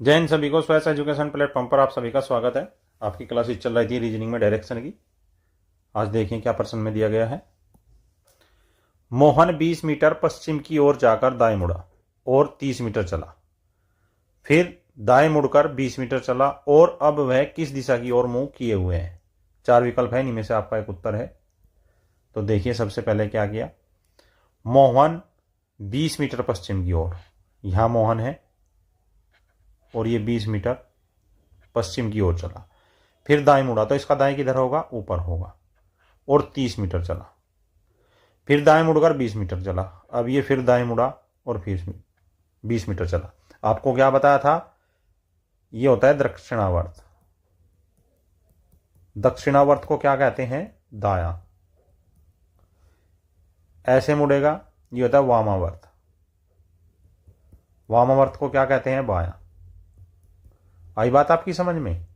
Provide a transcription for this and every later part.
जय हिंद सभी को। स्वैस एजुकेशन प्लेटफॉर्म पर आप सभी का स्वागत है। आपकी क्लासेस चल रही थी रीजनिंग में डायरेक्शन की। आज देखें क्या प्रश्न में दिया गया है। मोहन 20 मीटर पश्चिम की ओर जाकर दाएं मुड़ा और 30 मीटर चला, फिर दाएं मुड़कर 20 मीटर चला और अब वह किस दिशा की ओर मुंह किए हुए हैं। 4 विकल्प है, इनमें से आपका एक उत्तर है। तो देखिए सबसे पहले क्या किया। मोहन 20 मीटर पश्चिम की ओर, यहां मोहन है और ये 20 मीटर पश्चिम की ओर चला, फिर दाएं मुड़ा तो इसका दाएं किधर होगा, ऊपर होगा, और 30 मीटर चला, फिर दाएं मुड़कर 20 मीटर चला। अब ये फिर दाएं मुड़ा और फिर 20 मीटर चला। आपको क्या बताया था, ये होता है दक्षिणावर्त। दक्षिणावर्त को क्या कहते हैं, दायां। ऐसे मुड़ेगा, ये होता है वामावर्त। वामावर्त को क्या कहते हैं, बायां। आई बात आपकी समझ में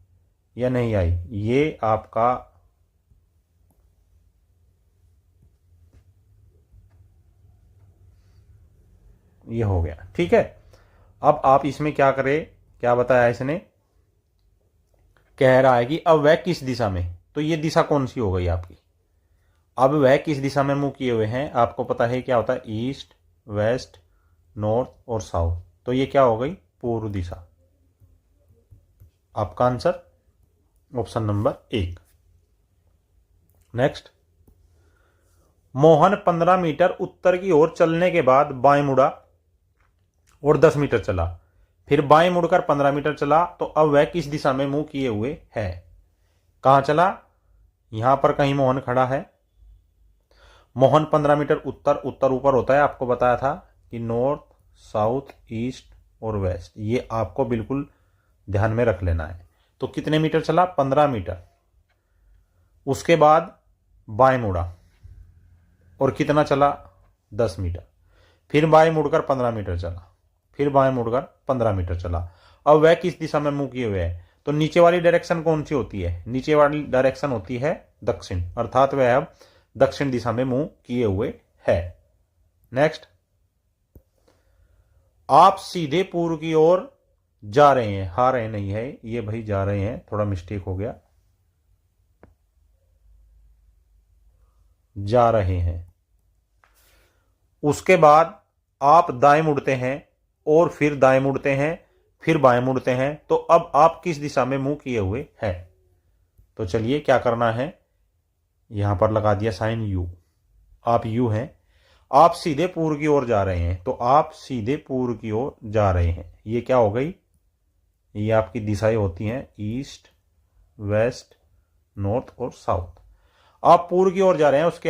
या नहीं आई? ये आपका ये हो गया, ठीक है। अब आप इसमें क्या करें, क्या बताया इसने, कह रहा है कि अब वह किस दिशा में, तो ये दिशा कौन सी हो गई आपकी। अब वह किस दिशा में मुंह किए हुए हैं, आपको पता है क्या होता है, ईस्ट, वेस्ट, नॉर्थ और साउथ। तो ये क्या हो गई, पूर्व दिशा। आपका answer option number 1। Next, Mohan 15 metre उत्तर की ओर चलने के बाद बाएं मुड़ा और 10 मीटर चला, फिर बाएं मुड़कर 15 मीटर चला। तो अब वह किस दिशा में मुंह किए हुए है। कहां चला, यहां पर कहीं मोहन खड़ा है। मोहन 15 मीटर उत्तर, उत्तर ऊपर होता है, आपको बताया था कि नॉर्थ, साउथ, ईस्ट और वेस्ट। ये आपको बिल्कुल ध्यान में रख लेना है। तो कितने मीटर चला, 15 मीटर। उसके बाद बाएं मुड़ा और कितना चला, 10 मीटर। फिर बाएं मुड़कर 15 मीटर चला, फिर बाएं मुड़कर 15 मीटर चला। अब वह किस दिशा में मुंह किए हुए है। तो नीचे वाली डायरेक्शन कौन सी होती है, नीचे वाली डायरेक्शन होती है दक्षिण, अर्थात वह अब दक्षिण दिशा में मुंह किए हुए है। नेक्स्ट, आप सीधे पूर्व की ओर जा रहे हैं, हा रहे नहीं है ये भाई, जा रहे हैं, थोड़ा मिस्टेक हो गया, जा रहे हैं। उसके बाद आप दाएं मुड़ते हैं और फिर दाएं मुड़ते हैं, फिर बाएं मुड़ते हैं। तो अब आप किस दिशा में मुंह किए हुए हैं। तो चलिए क्या करना है, यहां पर लगा दिया साइन यू। आप यू हैं, आप सीधे पूर्व की ओर जा रहे हैं। तो आप सीधे पूर्व की ओर जा रहे हैं, ये क्या हो गई, ये आपकी दिशाएं होती हैं ईस्ट, वेस्ट, नॉर्थ और साउथ। आप पूर्व की ओर जा रहे हैं, उसके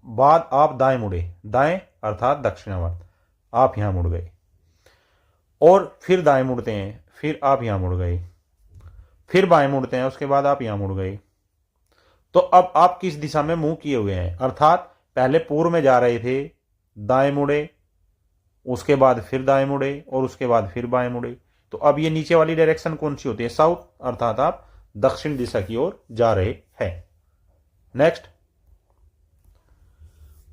बाद आप दाएं मुड़े, दाएं अर्थात दक्षिणावर्त, आप यहां मुड़ गए और फिर दाएं मुड़ते हैं, फिर आप यहां मुड़ गए, फिर बाएं मुड़ते हैं, उसके बाद आप यहां मुड़ गए। तो अब आप किस दिशा में मुंह किए हुए हैं, अर्थात पहले पूर्व में जा रहे थे, दाएं मुड़े, उसके बाद फिर दाएं मुड़े और उसके बाद फिर बाएं मुड़े। तो अब ये नीचे वाली डायरेक्शन कौन सी होती है, साउथ, अर्थात आप दक्षिण दिशा की ओर जा रहे हैं। नेक्स्ट,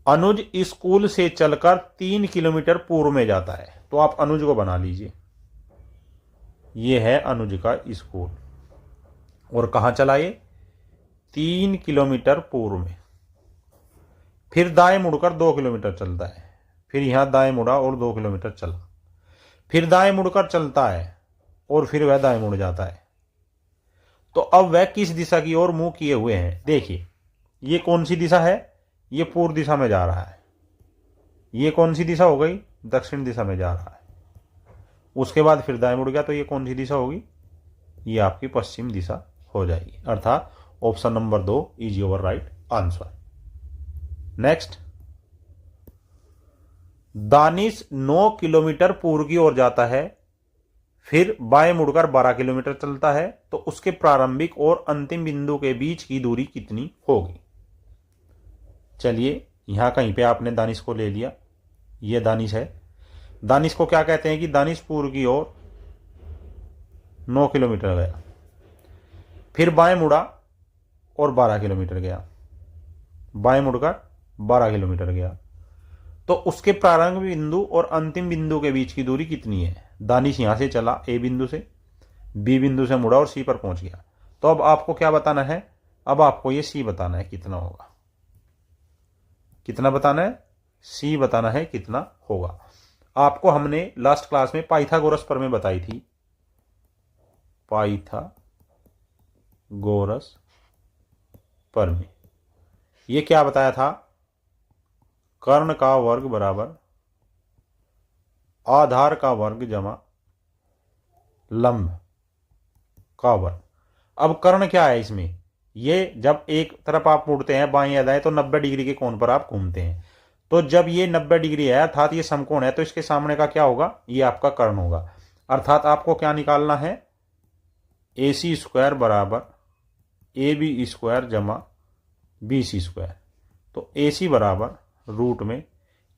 अनुज स्कूल से चलकर 3 किलोमीटर पूर्व में जाता है। तो आप अनुज को बना लीजिए, ये है अनुज का स्कूल और कहां चला ये, 3 किलोमीटर पूर्व में। फिर दाएं मुड़कर 2 किलोमीटर चलता है, फिर यहां दाएं मुड़ा और 2 किलोमीटर चला, फिर दाएं मुड़कर चलता है और फिर वह दाएं मुड़ जाता है। तो अब वह किस दिशा की ओर मुंह किए हुए हैं। देखिए ये कौन सी दिशा है, ये पूर्व दिशा में जा रहा है। ये कौन सी दिशा हो गई, दक्षिण दिशा में जा रहा है। उसके बाद फिर दाएं मुड़ गया, तो ये कौन सी दिशा होगी, ये आपकी पश्चिम दिशा हो जाएगी, अर्थात option number 2 is your right answer. Next, Danish 9 kilometre पूर्व की ओर जाता है, फिर बाएं मुड़कर 12 किलोमीटर चलता है। तो उसके प्रारंभिक और अंतिम बिंदु के बीच की दूरी कितनी होगी। चलिए यहां कहीं पे आपने दानिश को ले लिया, ये दानिश है। दानिश को क्या कहते हैं कि दानिश पूर्व की ओर 9 किलोमीटर गया, फिर बाएं मुड़ा और 12 किलोमीटर गया, बाएं मुड़कर 12 किलोमीटर गया। तो उसके प्रारंभ बिंदु और अंतिम बिंदु के बीच की दूरी कितनी है। दानिश यहां से चला ए बिंदु से, बी बिंदु से मुड़ा और सी पर पहुंच गया। तो अब आपको क्या बताना है, अब आपको ये सी बताना है कितना होगा, कितना बताना है, सी बताना है कितना होगा। आपको हमने लास्ट क्लास में पाइथागोरस प्रमेय बताई थी, पाइथागोरस प्रमेय। ये क्या बताया था, कर्ण का वर्ग बराबर आधार का वर्ग जमा लंब का वर्ग। अब कर्ण क्या है इसमें, ये जब एक तरफ आप मुड़ते हैं बाएं या दाएं तो 90 डिग्री के कोण पर आप घूमते हैं। तो जब ये 90 डिग्री है अर्थात ये समकोण है, तो इसके सामने का क्या होगा, ये आपका कर्ण होगा। अर्थात आपको क्या निकालना है, AC स्क्वायर बराबर AB स्क्वायर जमा BC स्क्वायर। तो AC बराबर रूट में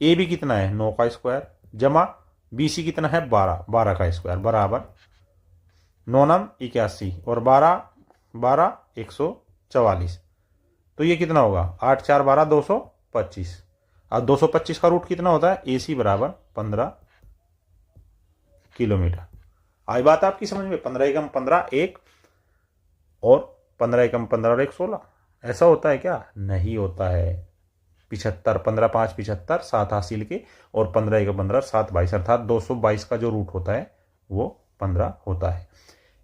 AB कितना है 9 का स्क्वायर जमा BC कितना है 12 का स्क्वायर बराबर 9 9 81 और 12 144। तो ये कितना होगा 8 4 12 225। अब 225 का रूट कितना होता है, AC बराबर 15 किलोमीटर। आई बात आपकी समझ में, 15 एकम 15 1 और 15 एकम 15 और 1 16। ऐसा होता है क्या, नहीं होता है। 75 15 5 75 7 हासिल के और 15 एकम 15 7 22 अर्थात 222 का जो रूट होता है वो 15 होता है।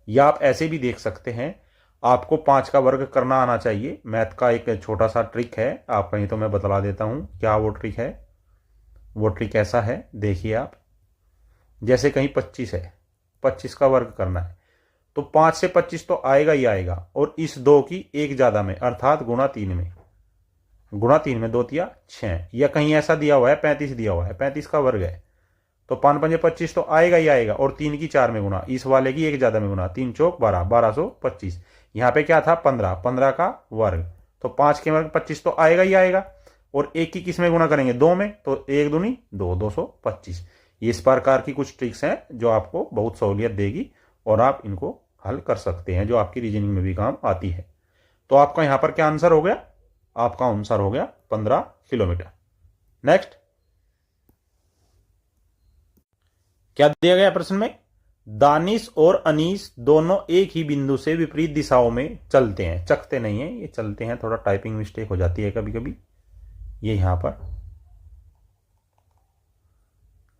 या आप ऐसे भी देख सकते हैं, आपको 5 का वर्ग करना आना चाहिए। मैथ का एक छोटा सा ट्रिक है, आप कहीं तो मैं बतला देता हूं क्या वो ट्रिक है। वो ट्रिक ऐसा है, देखिए आप, जैसे कहीं 25 है, 25 का वर्ग करना है तो 5 से 25 तो आएगा ही आएगा और इस 2 की एक ज्यादा में अर्थात गुणा 3 में, गुणा 3 में 2 तिया 6। या कहीं ऐसा दिया हुआ है 35 दिया हुआ है, 35 का वर्ग है तो 5 5 25 तो आएगा ही आएगा और 3 की 4 में गुणा, इस वाले की एक ज्यादा में गुणा, 3 चौक 12 1225। यहाँ पे क्या था 15 15 का वर्ग, तो 5 के वर्ग 25 तो आएगा ही आएगा और 1 की किस में गुणा करेंगे 2 में, तो 1 दूनी 2 225। इस प्रकार की कुछ ट्रिक्स हैं जो आपको बहुत सहूलियत देगी और आप इनको हल कर सकते हैं, जो आपकी रीजनिंग में भी काम आती है। तो आपका यहां पर क्या आंसर हो गया, आपका आंसर हो गया 15 किलोमीटर। नेक्स्ट क्या दिया गया प्रश्न में, दानिश और अनीस दोनों एक ही बिंदु से विपरीत दिशाओं में चलते हैं, चकते नहीं है, ये चलते हैं। थोड़ा टाइपिंग मिस्टेक हो जाती है कभी कभी, ये यहां पर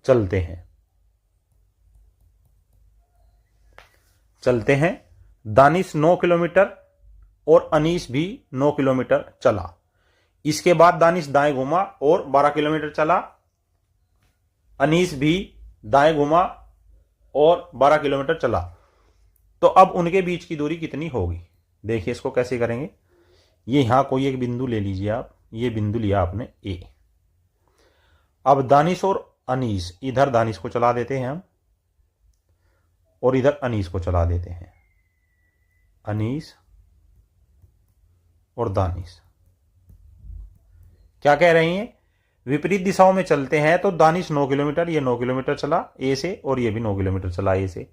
चलते हैं, चलते हैं। दानिश 9 किलोमीटर और अनीस भी 9 किलोमीटर चला। इसके बाद दानिश दाएं घुमा और 12 किलोमीटर चला। अनीस भी दाएं घुमा और 12 किलोमीटर चला। तो अब उनके बीच की दूरी कितनी होगी, देखिए इसको कैसे करेंगे। ये यहां कोई एक बिंदु ले लीजिए आप, ये बिंदु लिया आपने A। अब दानिश और अनीस, इधर दानिश को चला देते हैं हम और इधर अनीस को चला देते हैं, अनीस और दानिश क्या कह रही हैं, विपरीत दिशाओं में चलते हैं। तो दानिश 9 किलोमीटर, ये 9 किलोमीटर चला ए से और ये भी 9 किलोमीटर चला ए से।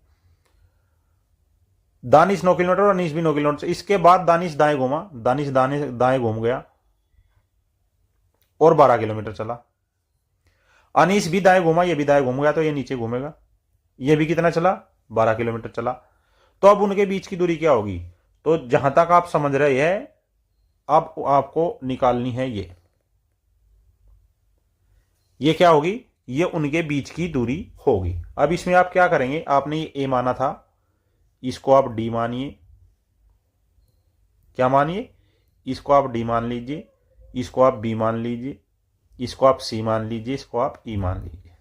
दानिश 9 किलोमीटर और अनीस भी 9 किलोमीटर। इसके बाद दानिश दाएं घूमा, दानिश दाएं घूम गया और 12 किलोमीटर चला। अनीस भी दाएं घूमा, ये भी दाएं घूम गया तो ये नीचे घूमेगा, ये भी कितना चला 12 किलोमीटर चला। तो अब उनके बीच की दूरी क्या होगी, तो जहां तक आप समझ रहे हैं अब आपको निकालनी है ये क्या होगी, ये उनके बीच की दूरी होगी। अब इसमें आप क्या करेंगे, आपने ये ए माना था, इसको आप डी मानिए, क्या मानिए, इसको आप डी मान लीजिए, इसको आप बी मान लीजिए, इसको आप सी मान लीजिए, इसको आप ई मान लीजिए।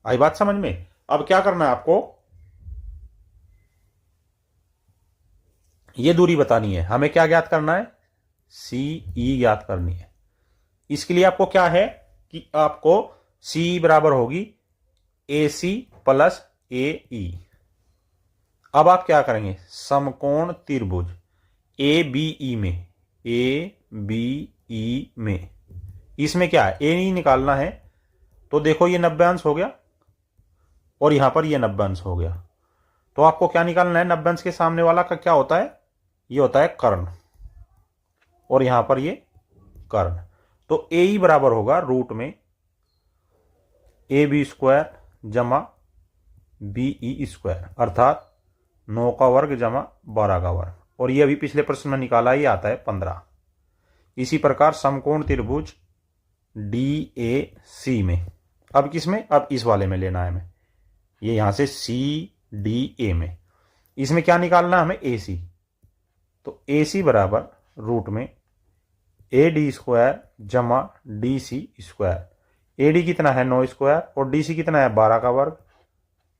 आई बात समझ में। अब क्या करना है आपको, ये दूरी बतानी है, हमें क्या ज्ञात करना है, सी ई ज्ञात करनी है। इसके लिए आपको क्या है कि आपको सी बराबर होगी ए सी प्लस ए ई। अब आप क्या करेंगे, समकोण त्रिभुज ए बी ई में, ए बी ई में इसमें क्या है ए ई निकालना है। तो देखो ये 90 अंश हो गया और यहां पर ये 90 अंश हो गया। तो आपको क्या निकालना है, 90 अंश के सामने वाला का क्या होता है, ये होता है कर्ण और यहां पर ये कर्ण। तो ए ई बराबर होगा रूट में ए बी स्क्वायर जमा बी ई स्क्वायर अर्थात 9 का वर्ग जमा 12 का वर्ग, और ये अभी पिछले प्रश्न में निकाला ही आता है 15। इसी प्रकार समकोण त्रिभुज DAC में, अब किसमें, अब इस वाले में लेना है हमें, ये यहां से CDA में, इसमें क्या निकालना है हमें, AC। तो AC बराबर रूट में AD² जमा DC²। AD कितना है 9² और DC कितना है 12 का वर्ग,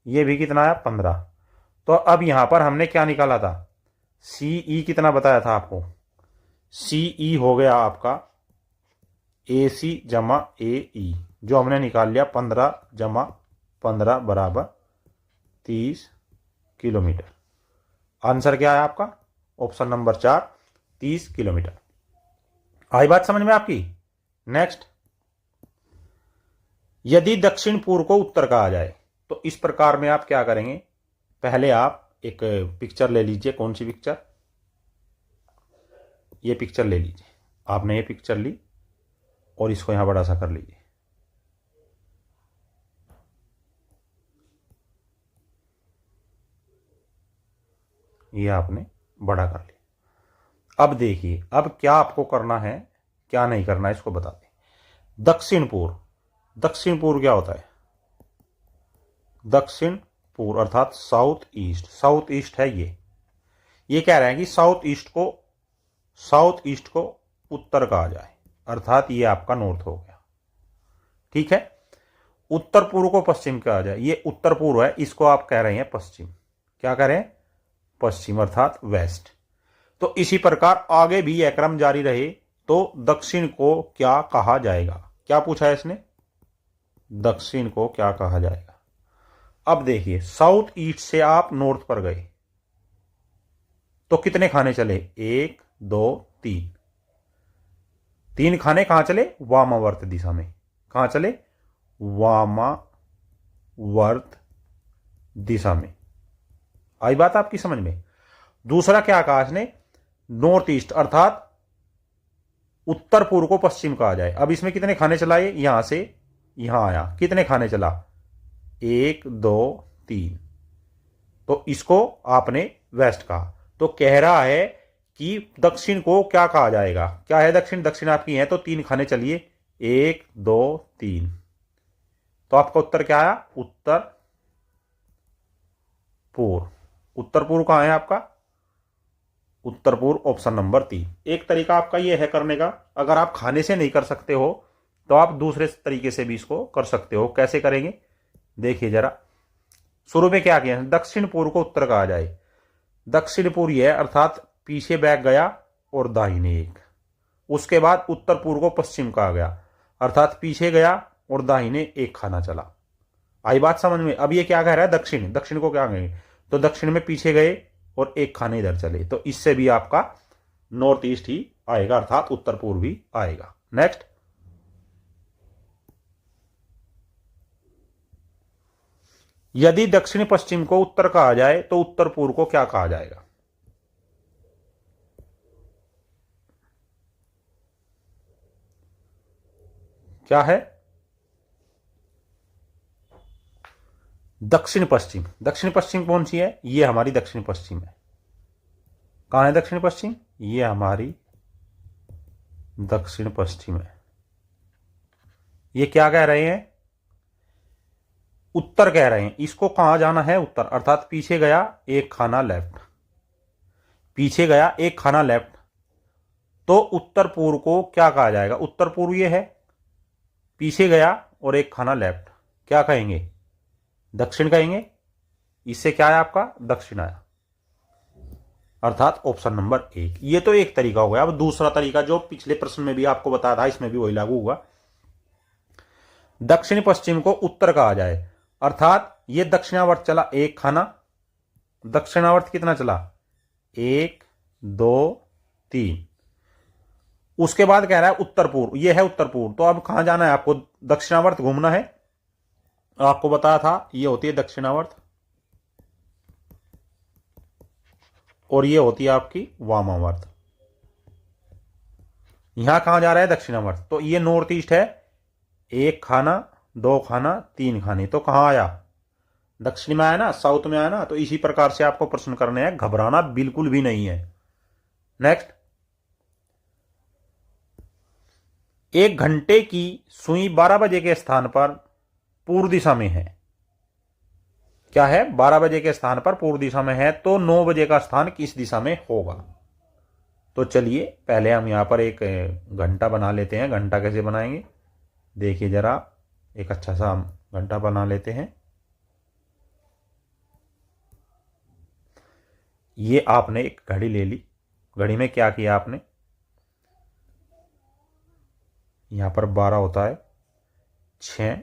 ये भी कितना है 15। तो अब यहां पर हमने क्या निकाला था, CE कितना बताया था आपको, CE हो गया आपका AC जमा AE, जो हमने निकाल लिया 15 जमा 15 बराबर 30 किलोमीटर। आंसर क्या है आपका, ऑप्शन नंबर 4 30 किलोमीटर। आई बात समझ में आपकी। नेक्स्ट, यदि दक्षिण पूर्व को उत्तर कहा जाए तो इस प्रकार में आप क्या करेंगे, पहले आप एक पिक्चर ले लीजिए। कौन सी पिक्चर, ये पिक्चर ले लीजिए। आपने ये पिक्चर ली और इसको यहां बड़ा सा कर लीजिए। ये आपने बड़ा कर लिया। अब देखिए, अब क्या आपको करना है, क्या नहीं करना है, इसको बता दें। दक्षिण पूर्व, दक्षिण पूर्व क्या होता है, दक्षिण पूर्व अर्थात साउथ ईस्ट, साउथ ईस्ट है ये कह रहे हैं कि साउथ ईस्ट को उत्तर कहा जाए, अर्थात ये आपका नॉर्थ हो गया। ठीक है, उत्तर पूर्व को पश्चिम कहा जाए, ये उत्तर पूर्व है, इसको आप कह रहे हैं पश्चिम। क्या कह रहे हैं, पश्चिम अर्थात वेस्ट। तो इसी प्रकार आगे भी यह क्रम जारी रहे तो दक्षिण को क्या कहा जाएगा, क्या पूछा है इसने, दक्षिण को क्या कहा जाएगा। अब देखिए, साउथ ईस्ट से आप नॉर्थ पर गए तो कितने खाने चले, 1 2 3, 3 खाने कहां चले, वामावर्त दिशा में। कहां चले, वामावर्त दिशा में। आई बात आपकी समझ में। दूसरा क्या कहा इसने, नॉर्थ ईस्ट अर्थात उत्तर पूर्व को पश्चिम कहा जाए। अब इसमें कितने खाने चलाए, यहां से यहां आया, कितने खाने चला, 1 2 3, तो इसको आपने वेस्ट कहा। तो कह रहा है कि दक्षिण को क्या कहा जाएगा, क्या है दक्षिण, दक्षिण आपकी है तो 3 खाने चलिए, 1 2 3, तो आपका उत्तर क्या आया, उत्तर पूर्व। उत्तर पूर्व कहां है आपका, उत्तर पूर्व ऑप्शन नंबर 3। एक तरीका आपका यह है करने का, अगर आप खाने से नहीं कर सकते हो तो आप दूसरे तरीके से भी इसको कर सकते हो। कैसे करेंगे, देखिए जरा। शुरू में क्या किया, दक्षिण पूर्व को उत्तर कहा जाए, दक्षिण पूर्व है अर्थात पीछे बैग गया और दाहिने 1, उसके बाद उत्तर पूर्व को पश्चिम कहा गया अर्थात पीछे गया और दाहिने 1 खाना चला। आई बात समझ में। अब ये क्या कह रहा है, दक्षिण, दक्षिण को क्या कहेंगे, तो दक्षिण में पीछे गए और 1 खाने इधर चले, तो इससे भी आपका नॉर्थ ईस्ट ही आएगा अर्थात उत्तर पूर्व ही आएगा। नेक्स्ट, यदि दक्षिण पश्चिम को उत्तर कहा जाए तो उत्तर पूर्व को क्या कहा जाएगा, क्या है, दक्षिण पश्चिम। दक्षिण पश्चिम कौन सी है, ये हमारी दक्षिण पश्चिम है। कहां है दक्षिण पश्चिम, ये हमारी दक्षिण पश्चिम है। ये क्या कह रहे हैं, उत्तर कह रहे हैं, इसको कहां जाना है, उत्तर अर्थात पीछे गया 1 खाना लेफ्ट, पीछे गया 1 खाना लेफ्ट, तो उत्तर पूर्व को क्या कहा जाएगा, उत्तर पूर्व ये है, पीछे गया और 1 खाना लेफ्ट, क्या कहेंगे, दक्षिण कहेंगे। इससे क्या है आपका, दक्षिण आया अर्थात ऑप्शन नंबर 1। ये तो एक तरीका हो गया। अब दूसरा तरीका जो पिछले प्रश्न में भी आपको बताया था, इसमें भी वही लागू होगा। दक्षिण पश्चिम को उत्तर कहा जाए अर्थात ये दक्षिणावर्त चला 1 खाना, दक्षिणावर्त कितना चला, 1 2 3, उसके बाद कह रहा है उत्तर पूर्व, ये है उत्तर पूर्व। तो अब कहां जाना है आपको, दक्षिणावर्त घूमना है। आपको बताया था ये होती है दक्षिणावर्त और ये होती है आपकी वामावर्त। यहां कहां जा रहा है, दक्षिणावर्त, तो ये नॉर्थ ईस्ट है, 1 खाना 2 खाना 3 खाने, तो कहां आया, दक्षिण में आया ना, साउथ में आया ना, तो इसी प्रकार से आपको प्रश्न करने हैं, घबराना बिल्कुल भी नहीं है। नेक्स्ट, 1 घंटे की सुई 12 बजे के स्थान पर पूर्व दिशा में है। क्या है? 12 बजे के स्थान पर पूर्व दिशा में है, तो 9 बजे का स्थान किस दिशा में होगा? तो चलिए पहले हम यहां पर एक घंटा बना लेते हैं। घंटा कैसे बनाएंगे देखिए जरा, एक अच्छा सा हम घंटा बना लेते हैं। ये आपने एक घड़ी ले ली। घड़ी में क्या किया आपने, यहां पर 12 होता है, 6,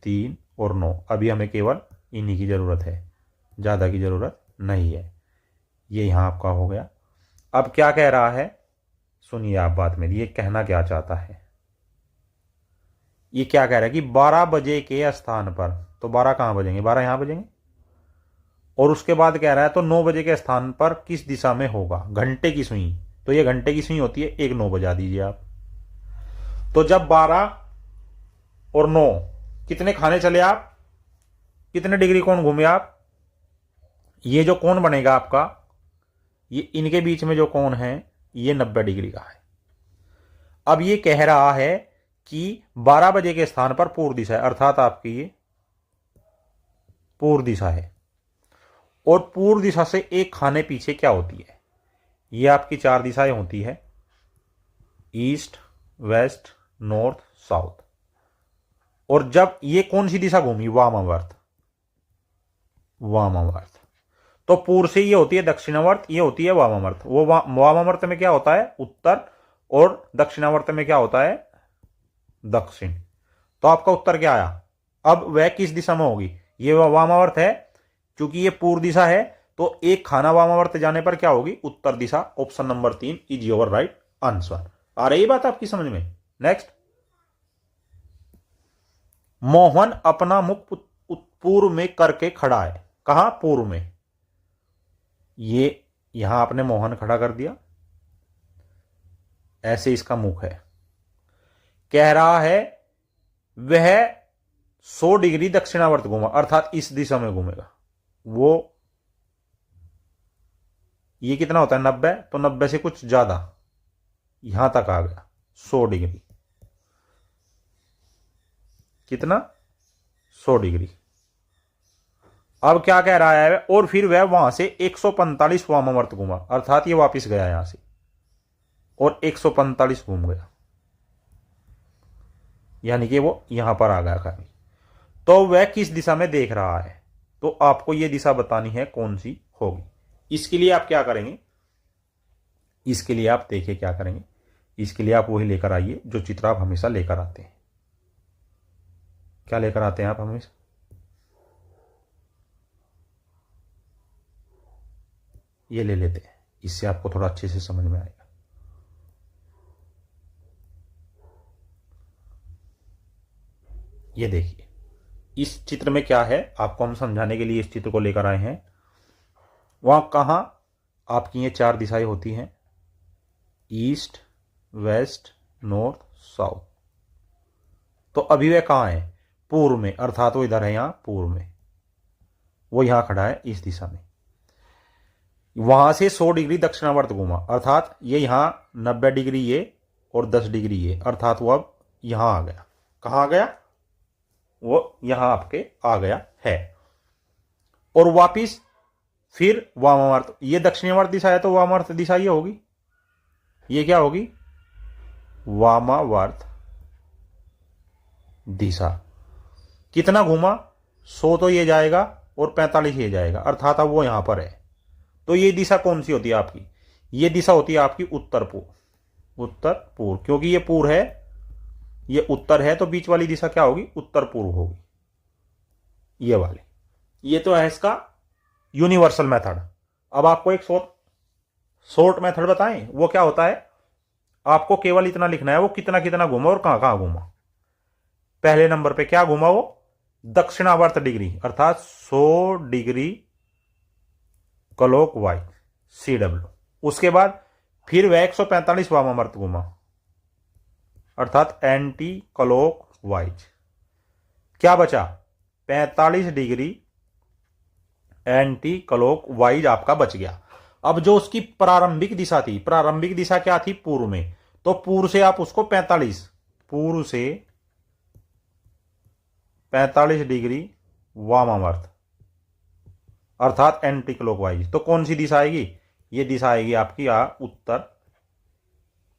3 और 9। अभी हमें केवल इन्हीं की जरूरत है, ज्यादा की जरूरत नहीं है। ये यहां आपका हो गया। अब क्या कह रहा है, सुनिए आप बात मेरी, ये कहना क्या चाहता है। ये क्या कह रहा है कि 12 बजे के स्थान पर, तो 12 कहां बजेंगे, 12 यहां बजेंगे। और उसके बाद कह रहा है तो 9 बजे के स्थान पर किस दिशा में होगा, घंटे की सुई। तो ये घंटे की सुई होती है, 1-9 बजा दीजिए आप। तो जब 12 और 9 कितने खाने चले आप, कितने डिग्री कोण घूमे आप, ये जो कोण बनेगा आपका, ये इनके बीच में जो कोण है ये 90 डिग्री का है। अब ये कह रहा है कि 12 बजे के स्थान पर पूर्व दिशा है, अर्थात आपकी ये पूर्व दिशा है। और पूर्व दिशा से एक खाने पीछे क्या होती है, ये आपकी 4 दिशाएं होती है, ईस्ट, वेस्ट, नॉर्थ, साउथ। और जब ये कौन सी दिशा घूमी, वामावर्त, वामावर्त। तो पूर्व से ये होती है दक्षिणावर्त, ये होती है वामावर्त। वो वामावर्त में क्या होता है, उत्तर, और दक्षिणावर्त में क्या होता है, दक्षिण। तो आपका उत्तर क्या आया। अब वह किस दिशा में होगी, ये वामावर्त है, क्योंकि ये पूर्व दिशा है, तो एक खाना वामावर्त जाने पर क्या होगी, उत्तर दिशा। Option number 3 is your right answer. आ रही बात आपकी समझ में। नेक्स्ट, मोहन अपना मुख पूर्व में करके खड़ा है। कहां, पूर्व में। ये यहां आपने मोहन खड़ा कर दिया, ऐसे इसका मुख है। कह रहा है वह 100 डिग्री दक्षिणावर्त घूमा, अर्थात इस दिशा में घूमेगा। वो ये कितना होता है, 90, तो 90 से कुछ ज्यादा यहां तक आ गया, 100 डिग्री। कितना, 100 डिग्री। अब क्या कह रहा है, और फिर वह वहां से 145 वामावर्त घूमा, अर्थात ये वापस गया यहां से और 145 घूम गया, यानी कि वो यहां पर आ गया खाली। तो वह किस दिशा में देख रहा है, तो आपको यह दिशा बतानी है कौन सी होगी। इसके लिए आप क्या करेंगे, इसके लिए आप देखिए क्या करेंगे। इसके लिए आप वही लेकर आइए जो चित्र आप हमेशा लेकर आते हैं। क्या लेकर आते हैं आप हमेशा, ये ले लेते हैं, इससे आपको थोड़ा अच्छे से समझ में आएगा। ये देखिए इस चित्र में क्या है, आपको हम समझाने के लिए इस चित्र को लेकर आए हैं। वहां कहां आपकी ये 4 दिशाएं होती हैं, ईस्ट, वेस्ट, नॉर्थ, साउथ। तो अभी वह कहां है, पूर्व में, अर्थात वो इधर है, यहां पूर्व में। वो यहां खड़ा है इस दिशा में। वहां से 100 डिग्री दक्षिणावर्त घूमा, अर्थात ये यहां 90 डिग्री ये और 10 डिग्री ये, अर्थात वो अब यहां आ गया। कहां आ गया, वो यहां आपके आ गया है। और वापिस फिर वामावर्त, ये दक्षिणावर्त दिशा है तो वामावर्त दिशा ये होगी, ये क्या होगी, वामावर्त दिशा। कितना घूमा, 100 तो ये जाएगा और 45 ये जाएगा, अर्थात अब वो यहां पर है। तो ये दिशा कौन सी होती है आपकी, ये दिशा होती है आपकी उत्तर पूर्व। उत्तर पूर्व, क्योंकि ये पूर्व है, ये उत्तर है, तो बीच वाली दिशा क्या होगी, उत्तर पूर्व होगी, ये वाली। ये तो है इसका यूनिवर्सल मेथड। अब आपको एक शॉर्ट मेथड बताएं, वो क्या होता है, आपको केवल इतना लिखना है वो कितना कितना घूमा और कहां कहां घूमा। पहले नंबर पे क्या घूमा, वो दक्षिणावर्त डिग्री, अर्थात 100 डिग्री क्लॉक वाइज, CW। उसके बाद फिर वह 145 वामावर्त घूमा, अर्थात एंटी क्लॉक वाइज। क्या बचा, 45 डिग्री एंटी क्लॉक वाइज आपका बच गया। अब जो उसकी प्रारंभिक दिशा थी, प्रारंभिक दिशा क्या थी? पूर्व में, तो पूर्व से आप उसको 45, पूर्व से 45 डिग्री वामावर्त अर्थात एंटी क्लॉकवाइज। तो कौन सी दिशा आएगी? ये दिशा आएगी आपकी उत्तर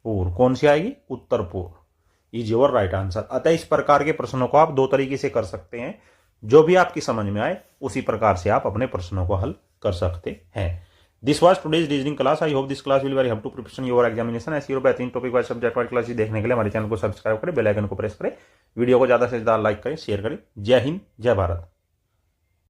पूर्व। कौन सी आएगी? उत्तर पूर्व। Is your right answer. अतः इस प्रकार के प्रश्नों को आप दो तरीके से कर सकते हैं, जो भी आपकी समझ में आए उसी प्रकार से आप अपने प्रश्नों को हल कर सकते हैं। This was today's reasoning class. I hope this class will very help to preparation your examination. ऐसी और बेहतरीन topic wise subject wise classes देखने के लिए हमारे चैनल को सब्सक्राइब करें, बेल आइकन को प्रेस करें, वीडियो को ज्यादा से ज्यादा लाइक करें, शेयर करें। जय हिंद, जय भारत।